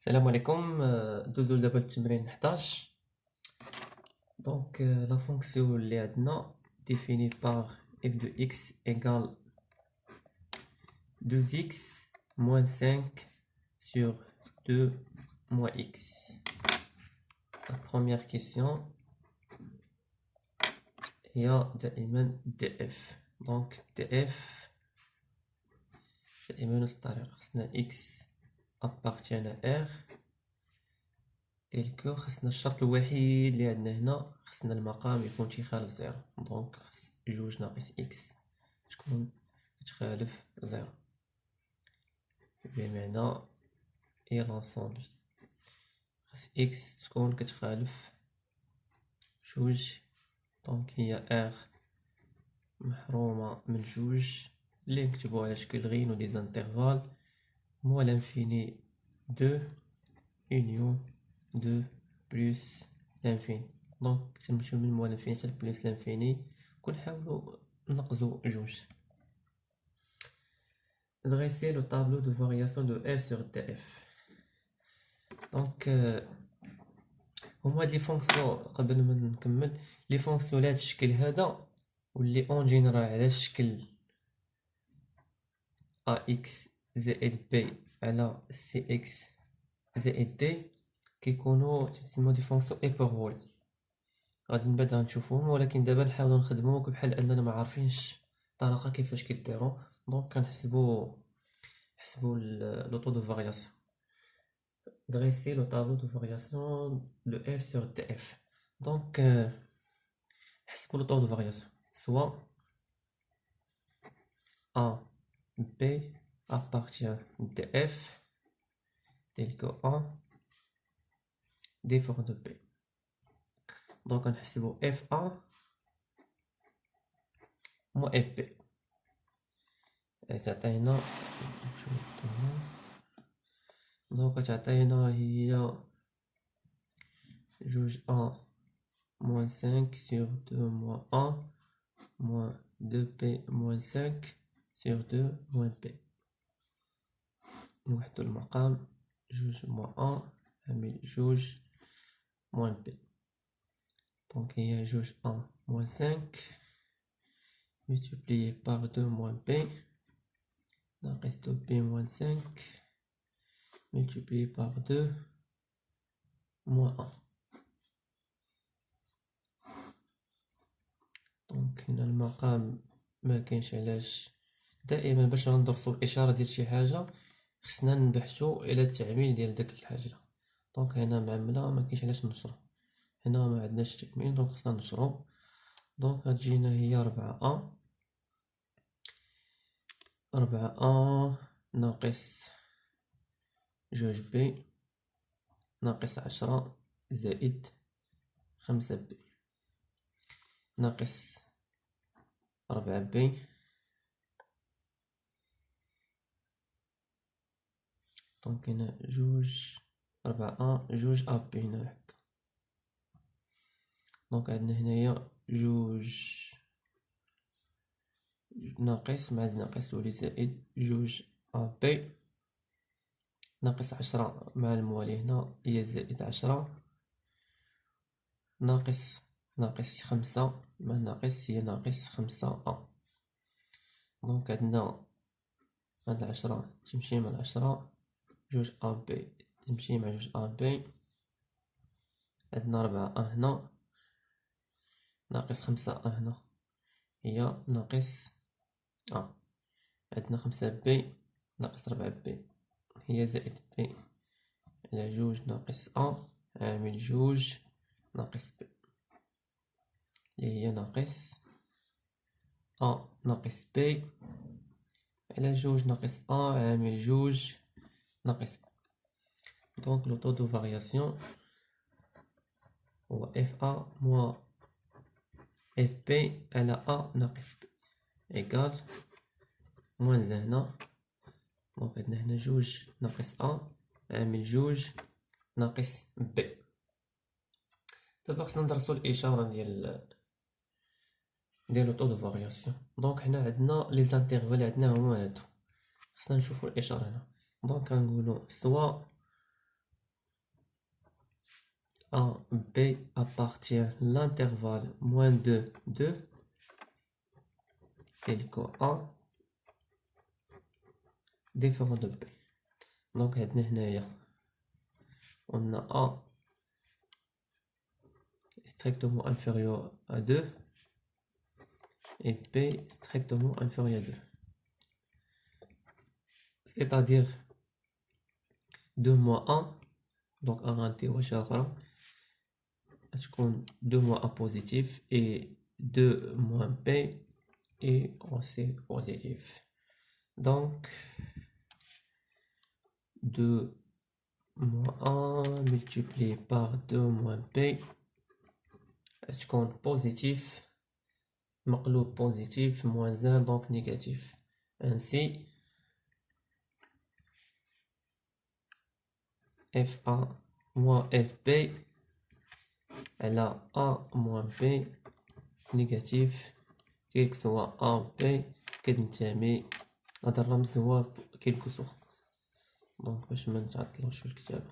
Salam alaikum, ندوزو دابا للتمرين 11. La fonction اللي عندنا définie par f de x égale 2x moins 5 sur 2 moins x. La première question هي دائما df. Donc df دائما نفس الطريقة، خصنا x appartient à r تلك خصنا الشرط الوحيد اللي عندنا هنا، خصنا المقام يكون تيخالف زيرو. دونك خص جوج ناقص اكس تكون تخالف زيرو، بمعنى هي لونسومبل خص اكس تكون كتخالف جوج. دونك هي ار محرومة من جوج اللي نكتبو على شكل غين و دي زانترفال موال انفيني دو union 2 plus l'infini. Donc تنمشيو من موال l'infini حتى بلس l'infini، كنحاولو نقصدو جوج. Dresser le tableau de variation de f sur df. Donc هما هاد لي فونكسيون قبل ما نكمل لي فونكسيون لهاد الشكل هذا واللي اون جينيرال على الشكل ax زائد b على cx زائد d كيكونوا تسمى دي فونكسيون ايبربول. غادي من بعد غنشوفوهم، ولكن دابا نحاولوا نخدمو بحال اننا ما عارفينش الطريقه كيفاش كيديروا. دونك كنحسبوا لو طو دو فارياسيون. dresser le tableau de variation de f sur df. Donc نحسبوا لو طو دو فارياسيون soit a b appartient de f tel que a différent de b. Donc غنحسبوا fa moins fb تعطينا. دونك تعطينا هي جوج a moins 5 sur 2 moins a moins 2b moins 5 sur 2 moins b. نوحدو المقام جوج moins a عامل جوج moins b. دونك هي جوج a moins 5 multiplié par 2 moins b ناقص 2b moins 5 multiplié par 2 moins 1. دونك هنا المقام ما كاينش، علاش دائما باش ندرسو الاشاره ديال شي حاجه خصنا نبحثو على التعميل ديال داك الحاجه. دونك هنا معمله ما كاينش علاش نشرو، هنا ما عندناش تكميل دونك خصنا نشرو. دونك غتجينا هي 4 a ناقص جوج بي ناقص 10 زائد 5 بي ناقص 4 بي. دونك هنا جوج 4 جوج ا بي هنا هكا. دونك عندنا هنايا جوج ناقص مع ناقص ولي زائد جوج ا بي ناقص 10 مع الموالي هنا هي زائد 10 ناقص 5 مع ناقص هي ناقص 5 ا. دونك عندنا هاد 10 تمشي مع 10 جوج ا بي تمشي مع جوج ا بي. عندنا 4 ا هنا ناقص 5 ا هنا هي ناقص ا. عندنا 5 بي ناقص 4 بي هي زائد بي على جوج ناقص ا عامل جوج ناقص بي اللي هي ناقص ا ناقص بي على جوج ناقص ا عامل جوج ناقص بي. دونك لو طو دو فارياسيون هو اف ا موان اف بي على ا ناقص بي ايكال موان هنا. دونك عندنا هنا جوج ناقص ا عامل جوج ناقص بي. دابا خصنا ندرسو الاشاره ديال لو طو دو فارياسيون. دونك حنا عندنا لي زانتيرفال عندنا هما هادو، خصنا نشوفو الاشاره هنا. دونك غنقولو سوا A, B appartient l'intervalle moins 2, 2, tel que A différent de B. Donc, on a A strictement inférieur à 2 et B strictement inférieur à 2. C'est-à-dire 2 moins 1, donc A غندي واش أخرى تكون 2 moins A positif et 2 moins B et aussi positif. Donc 2 moins 1 multiplié par 2 moins B تكون positif, مقلوب positif, moins 1 donc négatif. Ainsi FA moins FB elle a A moins B négatif quel que soit A ou B كتنتمي هذا الرمز هو كيلكو سوا. دونك باش ما نتعطلوش في الكتابة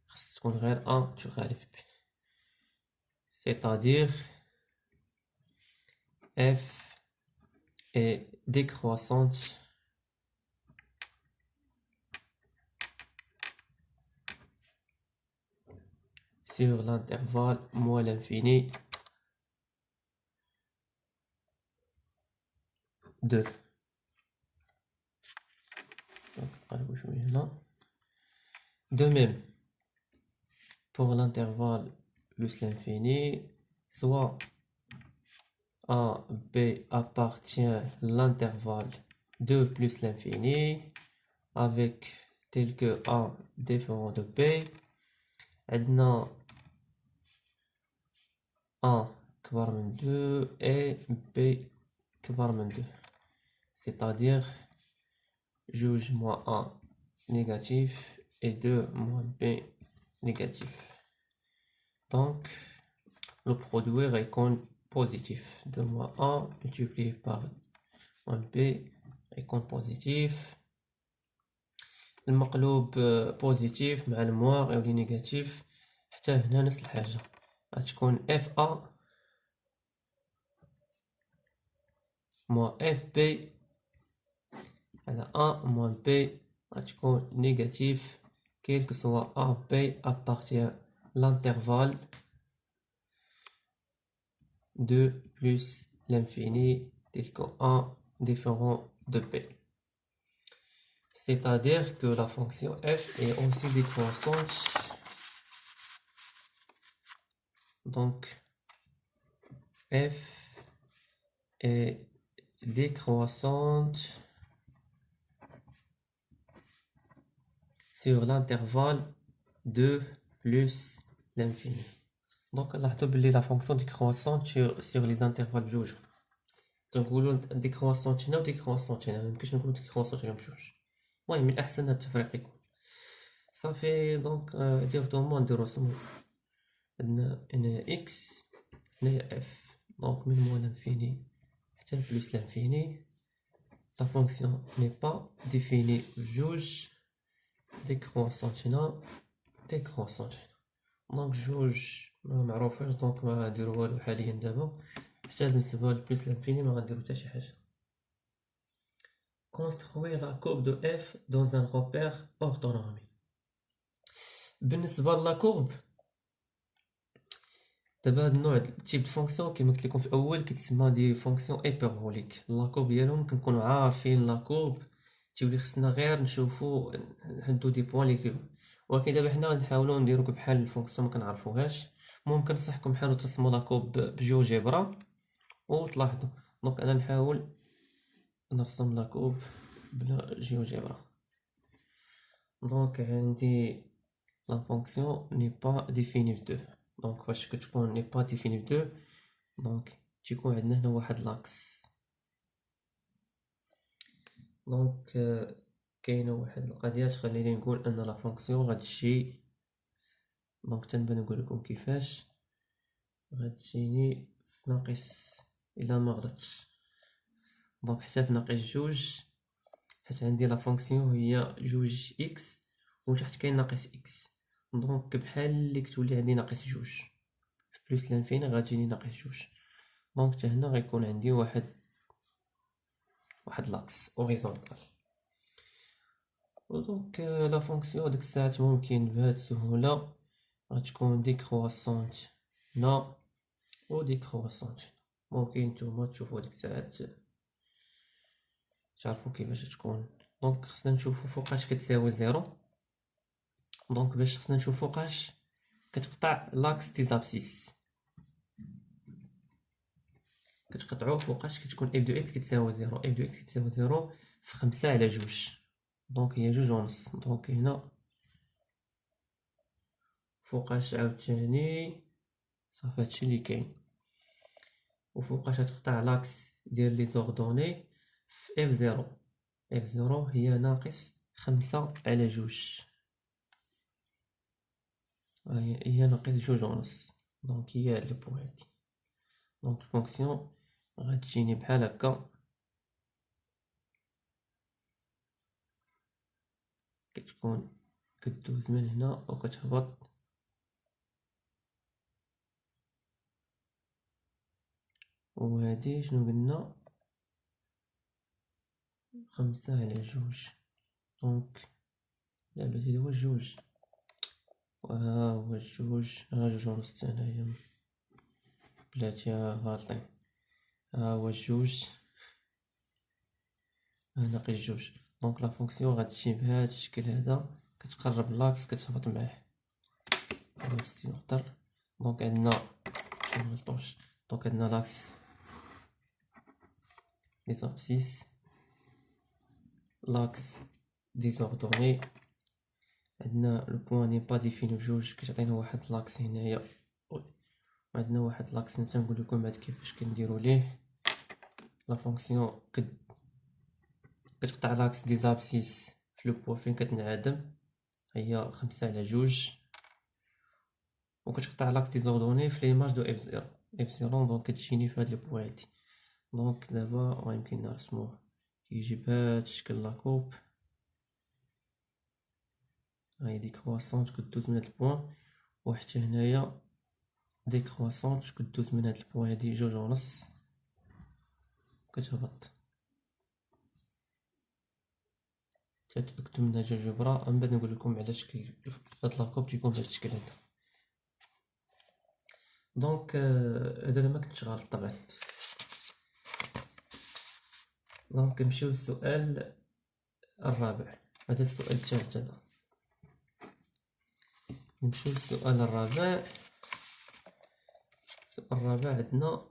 خاص تكون غير A تخالف B. C'est-à-dire F est décroissante sur l'intervalle moins l'infini de. De même, pour l'intervalle plus l'infini, soit A, B appartient l'intervalle 2 plus l'infini, avec tel que A différent de B, عندنا A كبر من 2 et B كبر من 2, c'est-à-dire juge moins A négatif et 2 moins B négatif. Donc, le produit récolte positif. 2 moins 1 multiplié par moins B récolte positif. المقلوب بوزيتيف مع الموار يولي نيجاتيف. حتى هنا نفس الحاجة غتكون اف ا موان اف بي على ا موان بي غتكون نيجاتيف quel que soit A, B appartient l'intervalle 2 plus l'infini tel que A différent de B. C'est-à-dire que la fonction f est aussi décroissante. Donc, f est décroissante sur l'intervalle 2 plus l'infini. Donc, la fonction décroissante sur les intervalles بجوج. تنقولوا décroissante هنا و décroissante هنا, ميمكنش نقولوا décroissante هنا بجوج. المهم من الأحسن التفريق يكون. صافي دونك ديريكتومون نديرو سمو عندنا هنا x هنايا f. دونك من موان l'infini حتى بلوس l'infini. La fonction n'est pas définie بجوج. décroissante هنا décroissante هنا. دونك جوج ما معروفاش دونك ما غنديرو والو حاليا دابا. حتى بالنسبة لبلوس l'infini ما غنديرو حتى شي حاجة. Construire la courbe de f dans un repère orthonormé. بالنسبة لا كورب دابا هاد النوع تيب د فونكسيون كيما قلت لكم في الاول كيتسمى دي فونكسيون ايبربوليك. لا كورب ديالهم كنكونوا عارفين لا كورب تيولي خصنا غير نشوفو نحدو دي بوين لي كيو. ولكن دابا حنا غنحاولو نديرو بحال الفونكسيون ما كنعرفوهاش. ممكن نصحكم حاولوا ترسموا لا كورب بجيوجيبرا وتلاحظوا. دونك انا نحاول نرسم لا كورب بلا جيوجيبرا. دونك عندي لا فونكسيون ني با ديفيني ب 2. دونك فاش كتكون ني با ديفيني ب 2 دونك تيكون عندنا هنا واحد لاكس. دونك كاينه واحد القضيه تخليني نقول ان لا فونكسيون غتجي. دونك تنبدا نقول لكم كيفاش غتجيني ناقص الا ما غلطتش. دونك حتى في ناقص جوج حيت عندي لا فونكسيون هي جوج اكس وتحت كاين ناقص اكس. دونك بحال اللي كتولي عندي ناقص جوج بلوس لانفيني غتجيني ناقص جوج. دونك حتى هنا غيكون عندي واحد لاكس اوريزونتال. دونك لا فونكسيون ديك الساعات ممكن بهاد السهولة غتكون ديكرواسونت هنا و ديكرواسونت هنا. ممكن نتوما تشوفو ديك الساعات تعرفو كيفاش تكون. دونك خصنا نشوفو فوقاش كتساوي زيرو. دونك باش خصنا نشوف فوقاش كتقطع لاكس دي زابسيس، كتقطعو فوقاش كتكون اف دو اكس كتساوي زيرو. اف دو اكس كتساوي زيرو في 5 على جوج، دونك هي جوج ونص. دونك هنا فوقاش عاوتاني صافي هادشي اللي كاين. وفوقاش غتقطع لاكس ديال لي زوردوني في اف زيرو. اف زيرو هي ناقص 5 على جوج، هي ناقص جوج ونص. دونك هي هاد البوان هادي. دونك الفونكسيون غتجيني بحال هكا، كتكون كدوز من هنا وكتهبط وهادي شنو قلنا 5 على جوج. دونك لا هادي هو جوج، ها هو جوج، ها جوج ونص هنايا بلاتي غالطين. ها هو جوج، ها ناقص جوج. دونك لا فونكسيون غتجي بهاد الشكل هذا، كتقرب لاكس كتهبط معاه ستين نقطر. دونك عندنا شنو مغلطوش، دونك عندنا لاكس لي زابسيس، لاكس ديزوردوني، عندنا لو بوان ني با ديفيني بجوج كتعطينا واحد لاكس هنايا، وعندنا واحد لاكس نتا نقول لكم بعد كيفاش كنديرو ليه. لا فونكسيون كتقطع لاكس دي زابسيس في لو بوان فين كتنعدم هي 5 على جوج، وكتقطع لاكس دي زوردوني في ليماج دو اف زيرو. اف زيرو دونك كتجيني في هاد لو بوان هادي. دونك دابا يمكن نرسموه كيجي بهاد الشكل لاكوب. هاهي ديكرواسونت كدوز من هاد البوان وحتى هنايا ديكرواسونت كدوز من هاد البوان هادي جوج ونص كتهبط. تتأكدو من هاد الجبرة من بعد نقول لكم علاش هاد لاكوب تيكون بهاد الشكل هذا. دونك هذا ما كنتش غلط طبعا. دونك نمشيو للسؤال الرابع. هذا السؤال الثالث هذا. نمشيو للسؤال الرابع. السؤال الرابع عندنا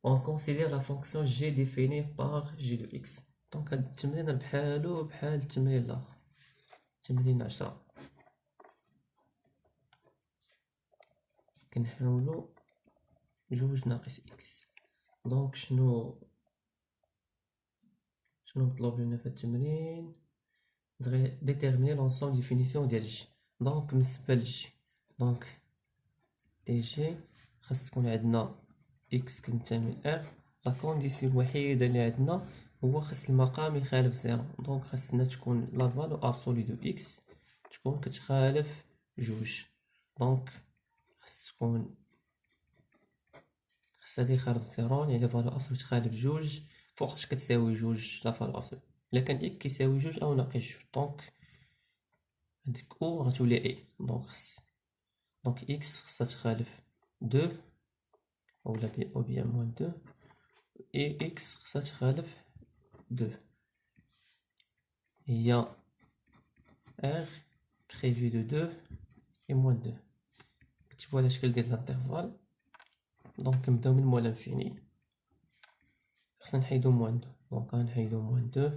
on considère la fonction g définie par g de x. دونك هاد التمرين بحالو بحال التمرين الاخر، تمرين 10. كنحاولو جوج ناقص اكس. دونك شنو مطلوب لنا في التمرين؟ ديتيرميني لونسومبل دي فينيسيون ديال جي. دونك بالنسبه لجي، دونك دي جي خاص تكون عندنا اكس كتنتمي ل لا كونديسيون الوحيده اللي عندنا هو خاص المقام يخالف زيرو. دونك خاصنا تكون لا فالو ابسولي دو اكس تكون كتخالف جوج. دونك خاص تكون هادي خالف زيرو، يعني لا فالو ابسولي تخالف جوج فوقاش كتساوي جوج لا فالو ابسولي. الا كان اكس كيساوي جوج او ناقص جوج دونك هاديك او غتولي اي. دونك اكس خاصها تخالف دو ou bien moins 2 et x خاصها تخالف 2. Il y a r prévu de 2 et moins 2. كتبوا على شكل ديال انترفال. دونك كنبداو من موال انفيني، خاصنا نحيدو موان 2. دونك غنحيدو موان 2،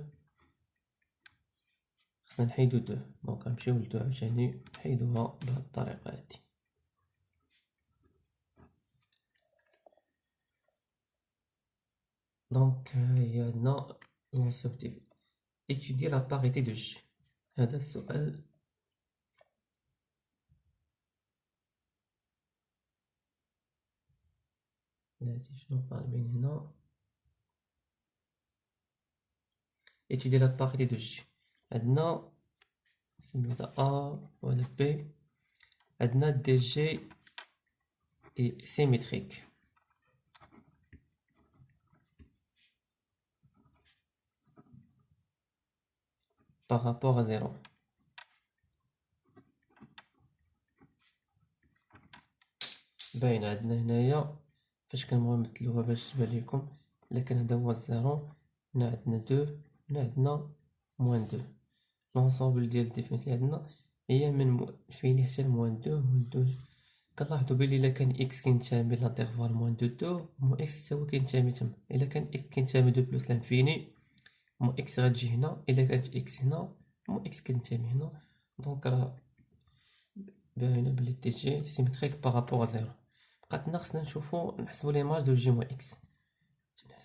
خاصنا نحيدو 2. دونك غنمشيو ل 2 عاوتاني نحيدوها بهاد الطريقة هادي. دونك هي عندنا لونسومبل ديال étudier la parité de G. هذا السؤال هادي شنو طالبين هنا؟ étudier la parité de G. عندنا نسميو هذا A ولا B. عندنا دي جي est symétrique par rapport à 0. باين عندنا هنايا فاش كنبغيو نمثلوها باش تبان ليكم. الا كان هذا هو الزيرو، هنا عندنا دو، هنا عندنا موان دو. لونسومبل ديال الديفينيت اللي عندنا هي من فين حتى لموان دو. موان دو كنلاحظوا بلي الا كان اكس كينتمي لانترفال موان دو دو، مو اكس حتى هو كينتمي تما. الا كان اكس كينتمي دو بلس لانفيني، مو اكس غتجي هنا. الا كانت اكس هنا، مو اكس كينتمي هنا. دونك راه باينه بلي تي جي سيمتريك بارابور ا زيرو. بقات لنا خصنا نشوفو نحسبو ليماج دو جي موان اكس.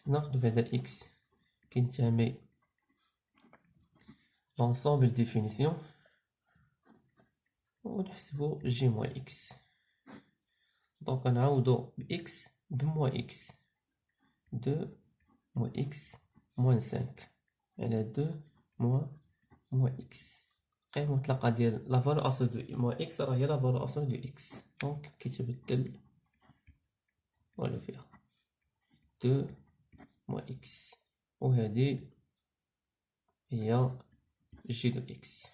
ناخدو بعدا اكس كينتمي لونسومبل ديفينيسيون ونحسبو جي موان اكس. دونك نعوضو بإكس بموان إكس. دو موان إكس موان سانك على دو موان إكس. القيمة المطلقة ديال لا فالور أبسولو دو موان إكس راه هي لا فالور أبسولو دو إكس. دونك كيتبدل والو فيها دو موان إكس، وهادي هي جي دو إكس.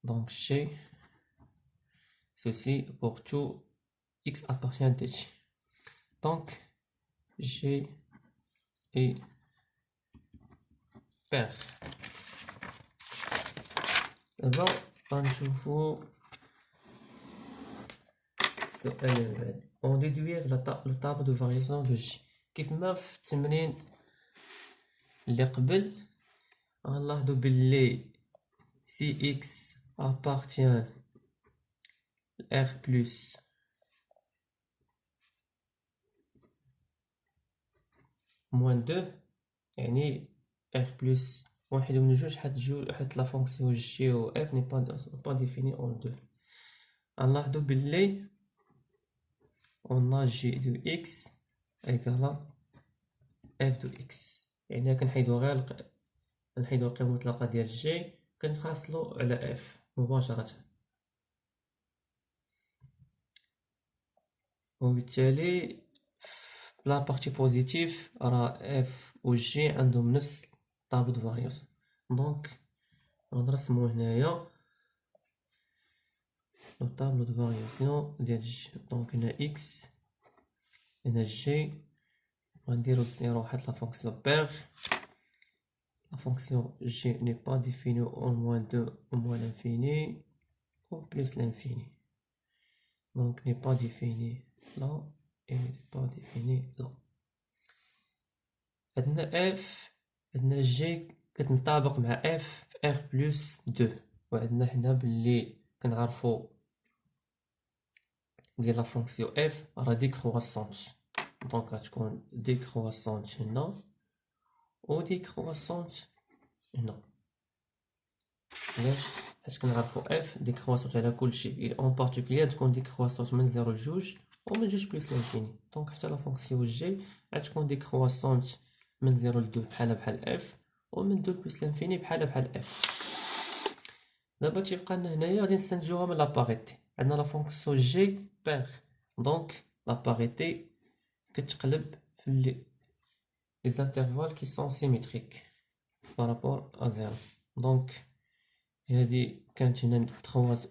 دونك جي ceci pour tout x appartient à dg. Donc G est pair. دابا غنشوفو السؤال اللي بعد. on déduire le table de variation de G. كيف ما في التمرين اللي قبل غنلاحظو بلي si x appartient R plus moins 2، يعني R plus واحد من جوج حيت لا فونكسيون جي و اف ني با ديفيني اون دو. غنلاحظو بلي on a g de x égale f de x، يعني كنحيدو غير نحيدو القيمة المطلقة ديال جي كنحاصلو على اف مباشرة، وبالتالي لا بارتي بوزيتيف راه اف و جي عندهم نفس طابل دو فارياسيون. دونك غنرسمو هنايا لو طابلو دو فارياسيون ديال جي. دونك هنا اكس هنا جي، غنديرو زيرو حيت لا فونكسيون بير. La fonction g n'est pas définie au moins 2 au moins l'infini ou plus l'infini. Donc n'est pas définie là et n'est pas définie là. عندنا f عندنا g كتنطابق مع f في r plus 2، وعندنا حنا بلي كنعرفو ديال لا فونكسيون f راه ديكرواسونت. دونك غتكون ديكرواسونت هنا و ديكرواسونت هنا. علاش؟ حيت كنعرفو اف ديكرواسونت على كلشي، الا اون بارتيكولير تكون ديكرواسونت من 0 ل 2 و من 2 بلس لانفيني. دونك حتى لا فونكسيون جي غتكون ديكرواسونت من 0 ل 2 بحال بحال اف، و من 2 بلس لانفيني بحال بحال اف. دابا تيبقى لنا هنايا غادي نستنتجوها من لاباريتي. عندنا لا فونكسيون جي بير، دونك لاباريتي كتقلب في لي زانترفال كي سون سيميتريك بارابور ا 0. دونك هادي كانت هنا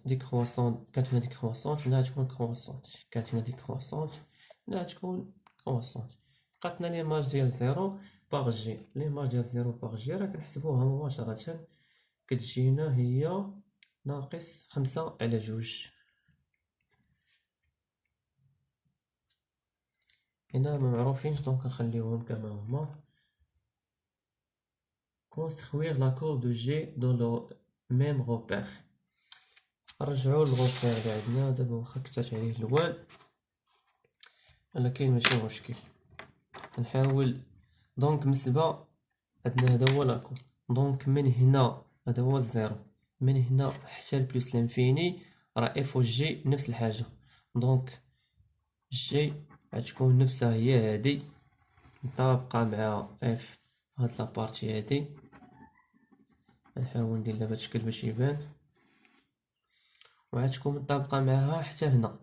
ديكرواسونت، كانت هنا ديكرواسونت، هنا غتكون كرواسونت، كانت هنا ديكرواسونت، هنا غتكون كرواسونت. بقات لنا ليماج ديال زيرو باغ جي. ليماج ديال زيرو باغ جي راه كنحسبوها مباشرة، كتجينا هي ناقص 5 على 2. هنا ممعروفينش دونك نخليوهم كما هما. construire la courbe de G dans le même repère. نرجعو للغوبير اللي عندنا دابا، واخا كتبت عليه الوان ولكن ماشي مشكل. نحاول. دونك بالنسبة عندنا هذا هو لاكو. دونك من هنا هذا هو الزيرو، من هنا حتى لبلوس لانفيني راه اف و جي نفس الحاجة. دونك جي غتكون نفسها هي هادي مطابقة مع اف هاد لابارتي هادي. نحاول ندير لها بهاد الشكل باش يبان. وعاد تكون مطابقة معها حتى هنا.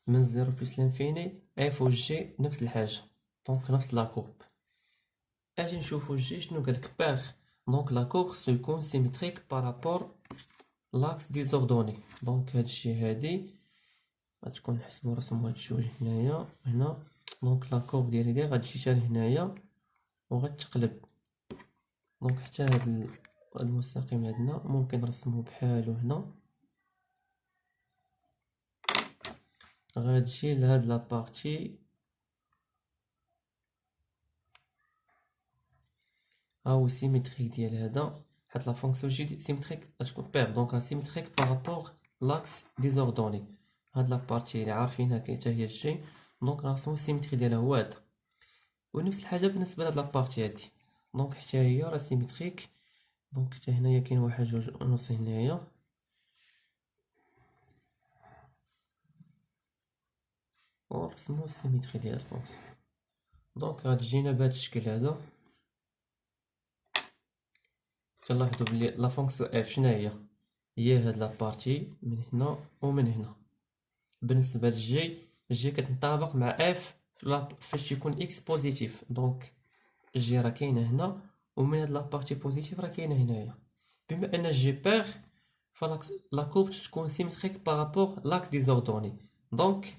من زيرو بلس لانفيني اف و جي نفس الحاجة، دونك نفس لاكوب. اجي نشوفو جي شنو قالك باغ. دونك لاكوب خصو يكون سيميتريك بارابور لاكس ديزوردوني. دونك هاد الشي هادي غتكون نحسبو نرسمو هاد الجوج هنايا هنا. دونك لاكوب ديالي غتجي حتى لهنايا وغتقلب. دونك حتى هاد المستقيم عندنا ممكن نرسموه بحالو هنا. غتجي لهاد لابارتي هاو سيميتريك ديال هذا، حيت لا فونكسيون جي سيميتريك غتكون بير. دونك سيميتريك بارابور لاكس ديزوردوني. هاد لابارتي اللي عارفينها حتى هي الجي، دونك نرسمو السيميتري ديالها هو هذا. ونفس الحاجه بالنسبه لهاد لابارتي هادي، دونك حتى هي راه سيميتريك. دونك حتى هنايا كاين واحد جوج ونص هنايا، ونرسمو السيميتري ديال الفونكسيون. دونك غتجينا بهاد الشكل هذا. تلاحظوا بلي لا فونكسيون اف شناهي هي هاد لابارتي من هنا ومن هنا. بالنسبه للجي، الجي كتنطابق مع اف فاش يكون اكس بوزيتيف. دونك الجي راه كاينه هنا، ومن هاد لابارتي بوزيتيف راه كاينه هنايا. بما ان الجي بير فلا كورب تكون سيميتريك بارابور لاكس ديزوردوني. دونك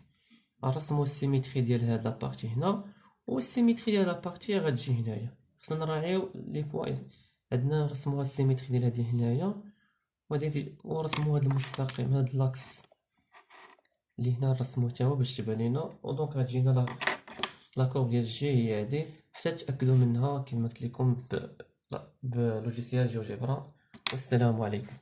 نرسمو السيميتري ديال هاد لابارتي هنا، والسيميتري ديال لابارتي غتجي هنايا. خصنا نراعيو لي بوين عندنا. نرسمو هاد السيميتري ديال هادي هنايا، ونرسمو هاد المستقيم هاد لاكس اللي هنا نرسموه تا هو باش تبان لينا. ودونك غتجينا لا كورب ديال الجي هي هادي، حتى تاكدوا منها كما قلت لكم بلوجيسيال جيوجيبرا. والسلام عليكم.